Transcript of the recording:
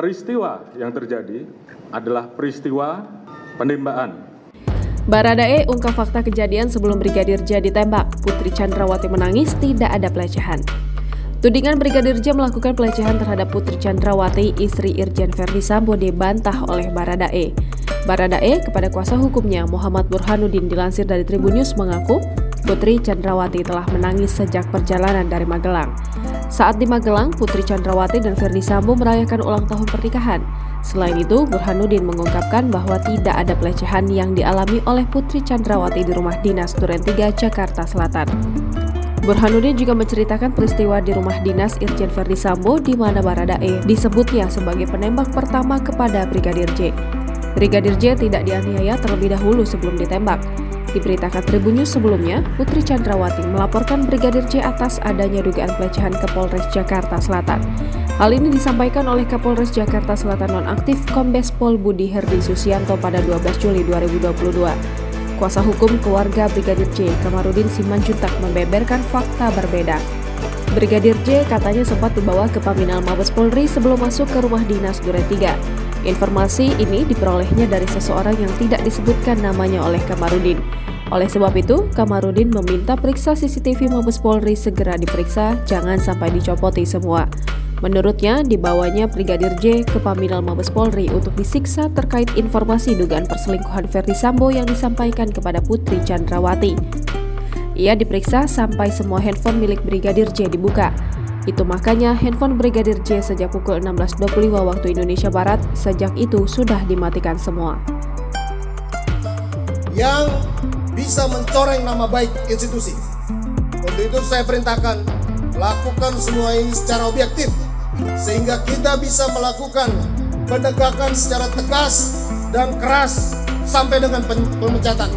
peristiwa yang terjadi adalah peristiwa penembakan. Baradae ungkap fakta kejadian sebelum Brigadir J ditembak. Putri Chandrawati menangis, tidak ada pelecehan. Tudingan Brigadir J melakukan pelecehan terhadap Putri Chandrawati, istri Irjen Verdi Sambo, dibantah oleh Baradae. Baradae kepada kuasa hukumnya Muhammad Burhanuddin dilansir dari Tribun News mengaku Putri Chandrawati telah menangis sejak perjalanan dari Magelang. Saat di Magelang, Putri Chandrawati dan Verdi Sambo merayakan ulang tahun pernikahan. Selain itu, Burhanuddin mengungkapkan bahwa tidak ada pelecehan yang dialami oleh Putri Chandrawati di rumah dinas Duren 3, Jakarta Selatan. Burhanuddin juga menceritakan peristiwa di rumah dinas Irjen Verdi Sambo di mana Baradae disebutnya sebagai penembak pertama kepada Brigadir J. Brigadir J tidak dianiaya terlebih dahulu sebelum ditembak. Diberitakan Tribun News sebelumnya, Putri Chandrawati melaporkan Brigadir J atas adanya dugaan pelecehan ke Polres Jakarta Selatan. Hal ini disampaikan oleh Kapolres Jakarta Selatan nonaktif Kombes Pol Budi Herdi Susianto pada 12 Juli 2022. Kuasa hukum keluarga Brigadir J, Kamarudin Simanjuntak, membeberkan fakta berbeda. Brigadir J katanya sempat dibawa ke Paminal Mabes Polri sebelum masuk ke rumah dinas Duren 3. Informasi ini diperolehnya dari seseorang yang tidak disebutkan namanya oleh Kamarudin. Oleh sebab itu, Kamarudin meminta periksa CCTV Mabes Polri segera diperiksa, jangan sampai dicopoti semua. Menurutnya, dibawanya Brigadir J ke Paminal Mabes Polri untuk disiksa terkait informasi dugaan perselingkuhan Verdi Sambo yang disampaikan kepada Putri Chandrawati. Ia diperiksa sampai semua handphone milik Brigadir J dibuka. Itu makanya handphone Brigadir J sejak pukul 16.25 waktu Indonesia Barat sejak itu sudah dimatikan semua. Yang bisa mencoreng nama baik institusi. Untuk itu saya perintahkan lakukan semua ini secara objektif sehingga kita bisa melakukan penegakan secara tegas dan keras sampai dengan pemecatan.